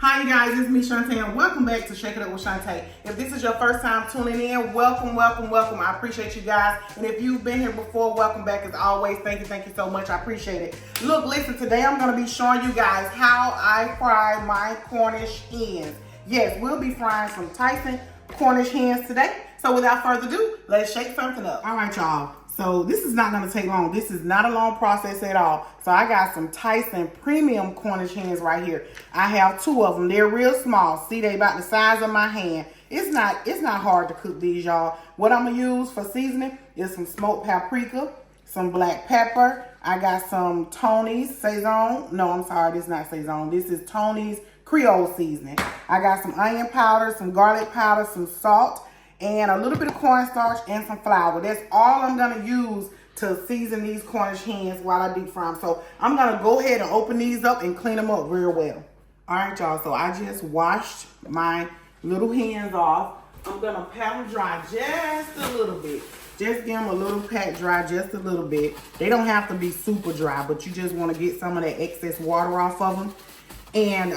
Hi you guys, it's me Shantae and welcome back to Shake It Up with Shantae. If this is your first time tuning in, welcome. I appreciate you guys. And if you've been here before, welcome back as always. Thank you so much. I appreciate it. Look, listen, today I'm going to be showing you guys how I fry my Cornish hens. Yes, we'll be frying some Tyson Cornish hens today. So without further ado, let's shake something up. All right, y'all. So this is not going to take long. This is not a long process at all. So I got some Tyson premium Cornish hens right here. I have two of them. They're real small. See, they about the size of my hand. It's not hard to cook these, y'all. What I'm going to use for seasoning is some smoked paprika, some black pepper. I got some Tony's Saison. No, I'm sorry. This is not Saison. This is Tony's Creole seasoning. I got some onion powder, some garlic powder, some salt, and a little bit of cornstarch and some flour. That's all I'm going to use to season these Cornish hens while I deep fry them. So I'm going to go ahead and open these up and clean them up real well. All right, y'all. So I just washed my little hens off. I'm going to pat them dry just a little bit. Just give them a little pat dry just a little bit. They don't have to be super dry, but you just want to get some of that excess water off of them and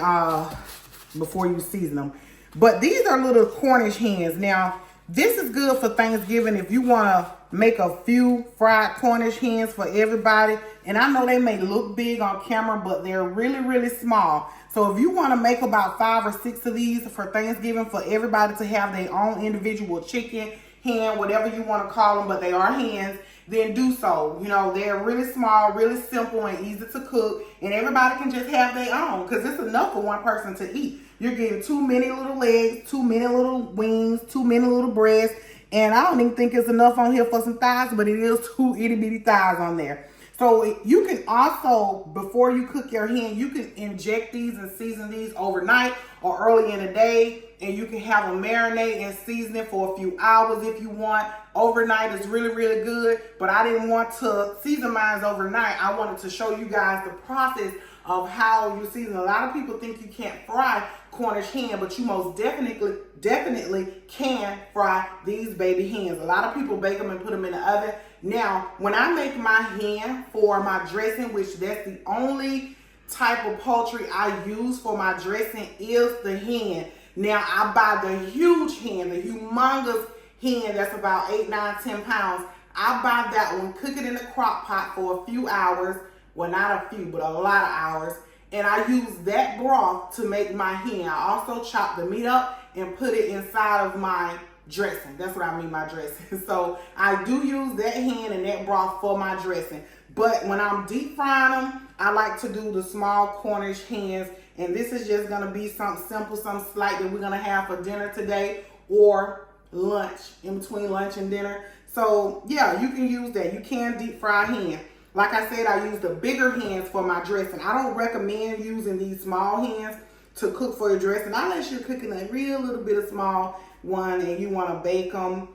before you season them. But these are little Cornish hens. Now, this is good for Thanksgiving if you want to make a few fried Cornish hens for everybody. And I know they may look big on camera, but they're really small. So if you want to make about 5 or 6 of these for Thanksgiving for everybody to have their own individual chicken, hen, whatever you want to call them, but they are hens, then do so. You know, they're really small, really simple, and easy to cook. And everybody can just have their own because it's enough for one person to eat. You're getting too many little legs, too many little wings, too many little breasts. And I don't even think it's enough on here for some thighs, but it is 2 itty bitty thighs on there. So you can also, before you cook your hen, you can inject these and season these overnight or early in the day. And you can have them marinate and season it for a few hours if you want. Overnight is really good. But I didn't want to season mine overnight. I wanted to show you guys the process of how you season. A lot of people think you can't fry Cornish hen, but you most definitely can fry these baby hens. A lot of people bake them and put them in the oven. Now, when I make my hen for my dressing, which that's the only type of poultry I use for my dressing is the hen. Now, I buy the huge hen, the humongous hen that's about 8, 9, 10 pounds. I buy that one, cook it in the crock pot for a few hours. Well, not a few, but a lot of hours. And I use that broth to make my hen. I also chop the meat up and put it inside of my dressing. That's what I mean, my dressing. So I do use that hen and that broth for my dressing. But when I'm deep frying them, I like to do the small Cornish hens. And this is just going to be something simple, something slight that we're going to have for dinner today or lunch, in between lunch and dinner. So yeah, you can use that. You can deep fry hen. Like I said, I use the bigger hens for my dressing. I don't recommend using these small hens to cook for your dressing unless you're cooking a real little bit of small one and you want to bake them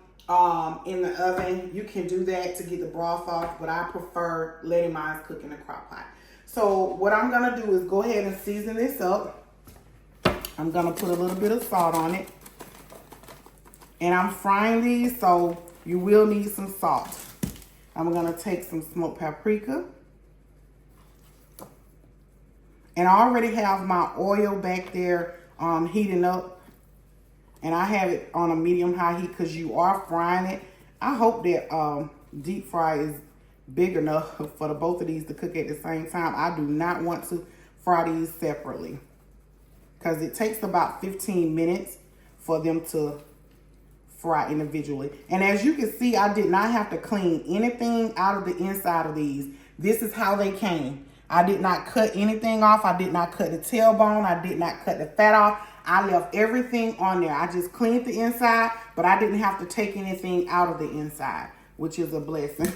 in the oven. You can do that to get the broth off, but I prefer letting mine cook in the crock pot. So what I'm going to do is go ahead and season this up. I'm going to put a little bit of salt on it. And I'm frying these, so you will need some salt. I'm going to take some smoked paprika. And I already have my oil back there heating up. And I have it on a medium-high heat because you are frying it. I hope that deep fry is big enough for the both of these to cook at the same time. I do not want to fry these separately because it takes about 15 minutes for them to fry individually. And as you can see, I did not have to clean anything out of the inside of these. This is how they came. I did not cut anything off. I did not cut the tailbone. I did not cut the fat off. I left everything on there. I just cleaned the inside, but I didn't have to take anything out of the inside, which is a blessing.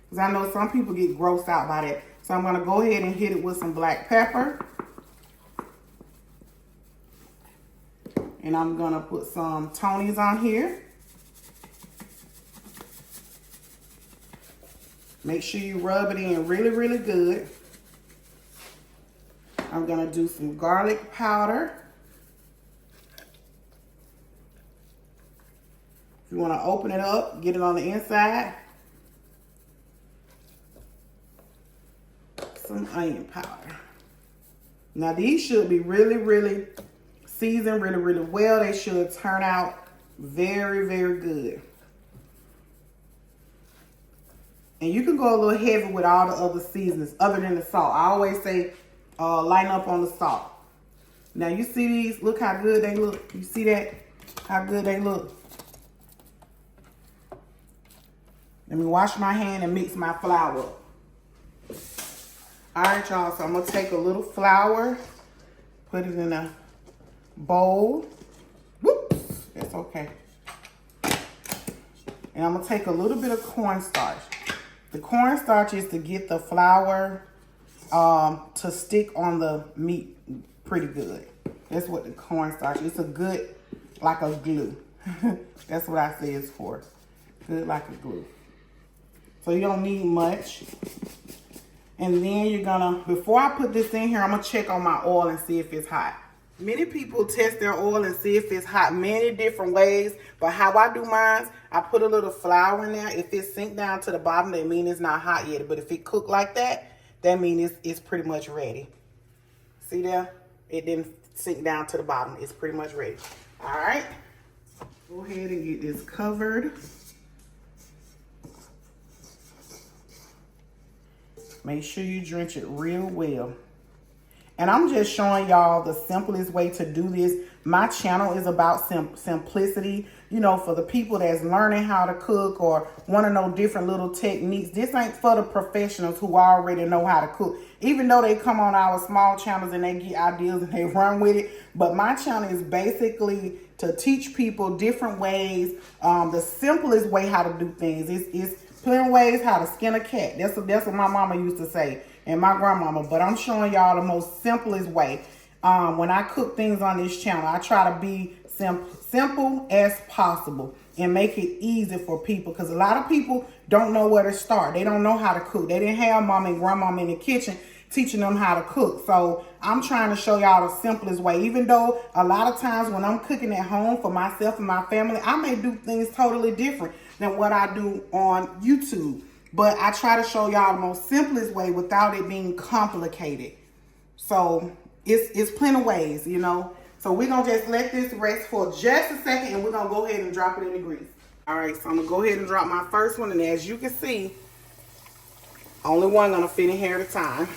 Because I know some people get grossed out by that. So I'm going to go ahead and hit it with some black pepper. And I'm going to put some Tony's on here. Make sure you rub it in really good. I'm going to do some garlic powder. If you want to open it up, get it on the inside. Some onion powder. Now these should be really, really seasoned really, really well. They should turn out very, very good. And you can go a little heavy with all the other seasonings other than the salt. I always say line up on the salt. Now you see these, look how good they look. You see that? How good they look. Let me wash my hand and mix my flour up. All right, y'all, so I'm gonna take a little flour, put it in a bowl. Whoops, that's okay. And I'm gonna take a little bit of cornstarch. The cornstarch is to get the flour to stick on the meat pretty good. That's what the cornstarch is. It's a good, like a glue. That's what I say it's for. Good like a glue. So you don't need much. And then you're gonna, before I put this in here, I'm gonna check on my oil and see if it's hot. Many people test their oil and see if it's hot many different ways, but how I do mine, I put a little flour in there. If it sink down to the bottom, that means it's not hot yet. But if it cook like that, that means it's pretty much ready. See there? It didn't sink down to the bottom. It's pretty much ready. All right. Go ahead and get this covered. Make sure you drench it real well. And I'm just showing y'all the simplest way to do this. My channel is about simplicity. You know, for the people that's learning how to cook or want to know different little techniques. This ain't for the professionals who already know how to cook. Even though they come on our small channels and they get ideas and they run with it. But my channel is basically to teach people different ways. The simplest way how to do things. It's plenty ways how to skin a cat. That's what my mama used to say. And my grandmama, but I'm showing y'all the most simplest way. When I cook things on this channel, I try to be simple as possible and make it easy for people, because a lot of people don't know where to start. They don't know how to cook. They didn't have mom and grandmama in the kitchen teaching them how to cook. So I'm trying to show y'all the simplest way. Even though a lot of times when I'm cooking at home for myself and my family, I may do things totally different than what I do on YouTube. But I try to show y'all the most simplest way without it being complicated. So it's plenty of ways, you know. So we're going to just let this rest for just a second, and we're going to go ahead and drop it in the grease. All right, so I'm going to go ahead and drop my first one. And as you can see, only one going to fit in here at a time.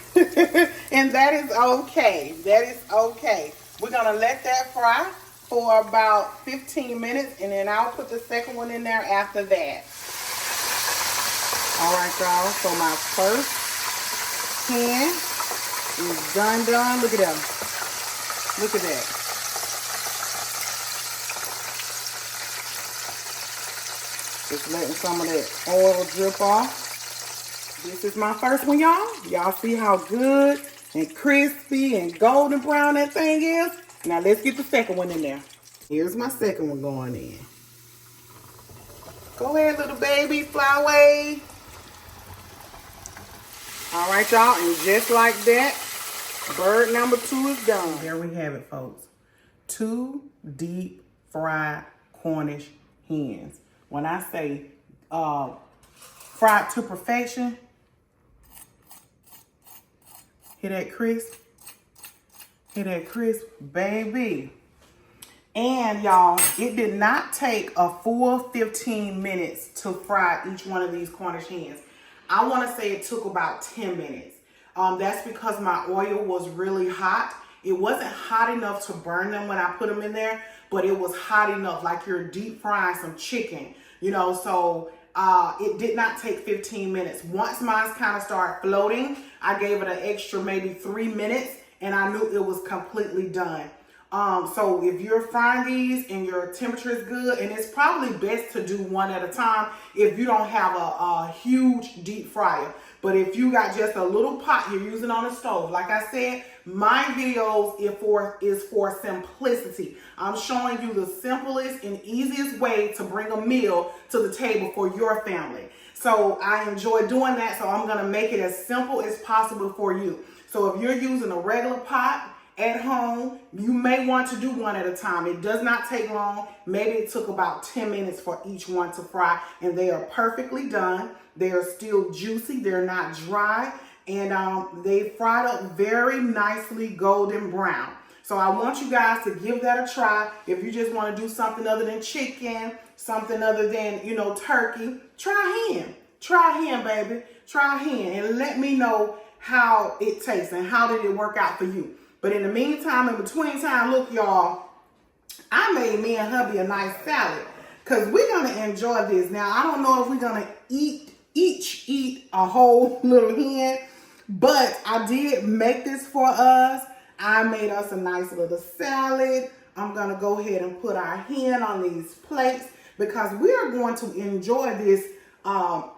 And that is okay. That is okay. We're going to let that fry for about 15 minutes, and then I'll put the second one in there after that. All right, y'all, so my first hen is done. Look at them. Look at that. Just letting some of that oil drip off. This is my first one, y'all. Y'all see how good and crispy and golden brown that thing is? Now let's get the second one in there. Here's my second one going in. Go ahead, little baby, fly away. All right, y'all, and just like that, bird number 2 is done. There we have it, folks. 2 deep fried Cornish hens. When I say fried to perfection, hear that crisp? Hear that crisp? Baby. And y'all, it did not take a full 15 minutes to fry each one of these Cornish hens. I want to say it took about 10 minutes. That's because my oil was really hot. It wasn't hot enough to burn them when I put them in there, but it was hot enough, like you're deep frying some chicken, you know. So it did not take 15 minutes. Once mine kind of started floating, I gave it an extra maybe 3 minutes, and I knew it was completely done. So if you're frying these and your temperature is good, and it's probably best to do one at a time if you don't have a huge deep fryer. But if you got just a little pot you're using on the stove, like I said, my videos is for simplicity. I'm showing you the simplest and easiest way to bring a meal to the table for your family. So I enjoy doing that, so I'm gonna make it as simple as possible for you. So if you're using a regular pot at home, you may want to do one at a time. It does not take long. Maybe it took about 10 minutes for each one to fry, and they are perfectly done. They are still juicy. They're not dry. and they fried up very nicely golden brown. So I want you guys to give that a try. If you just want to do something other than chicken, something other than, you know, turkey, try hen. Try hen, baby. Try hen and let me know how it tastes and how did it work out for you. But in the meantime, in between time, look, y'all, I made me and hubby a nice salad because we're going to enjoy this. Now, I don't know if we're going to each eat a whole little hen, but I did make this for us. I made us a nice little salad. I'm going to go ahead and put our hen on these plates because we are going to enjoy this.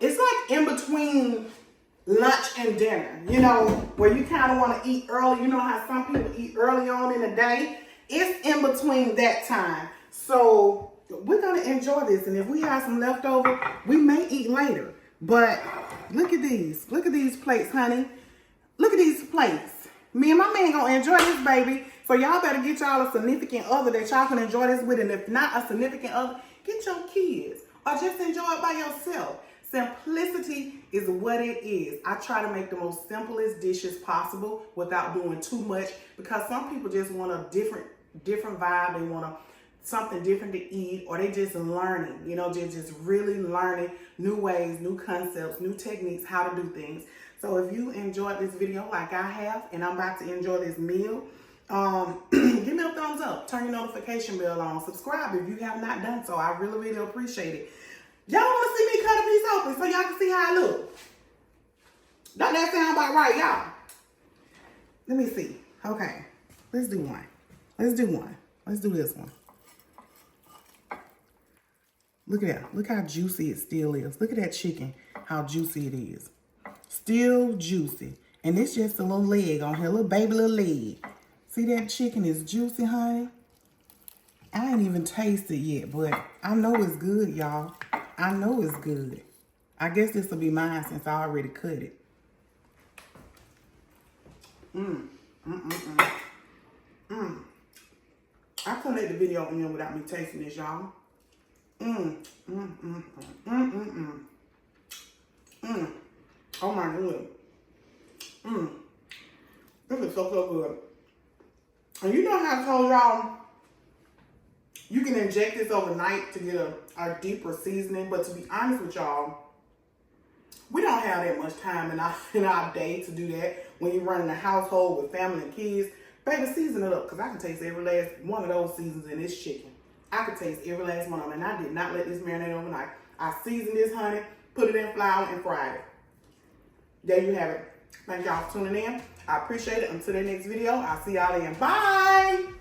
It's like in between lunch and dinner, you know, where you kind of want to eat early. You know how some people eat early on in the day? It's in between that time. So we're going to enjoy this. And if we have some leftover, we may eat later. But look at these. Look at these plates, honey. Look at these plates. Me and my man going to enjoy this, baby. So y'all better get y'all a significant other that y'all can enjoy this with. And if not a significant other, get your kids. Or just enjoy it by yourself. Simplicity is what it is. I try to make the most simplest dishes possible without doing too much because some people just want a different vibe. They want something different to eat, or they just learning, you know, they're just really learning new ways, new concepts, new techniques, how to do things. So if you enjoyed this video like I have, and I'm about to enjoy this meal, give me a thumbs up, turn your notification bell on, subscribe if you have not done so. I really, really appreciate it. Y'all want to see me cut a piece open so y'all can see how I look? Don't that sound about right, y'all? Let me see. Okay, let's do one. Let's do one. Let's do this one. Look at that. Look how juicy it still is. Look at that chicken, how juicy it is. Still juicy. And it's just a little leg on here, little baby little leg. See that chicken is juicy, honey? I ain't even tasted yet, but I know it's good, y'all. I know it's good. I guess this will be mine since I already cut it. I couldn't let the video end without me tasting this, y'all. Oh my goodness. This is so good. And you know how I told y'all you can inject this overnight to get a deeper seasoning, but to be honest with y'all, we don't have that much time in our day to do that. When you're running a household with family and kids, baby, season it up, because I can taste every last one of those seasons in this chicken. I could taste every last one of them, and I did not let this marinate overnight. I seasoned this, honey, put it in flour, and fried it. There you have it. Thank y'all for tuning in. I appreciate it. Until the next video, I'll see y'all then. Bye!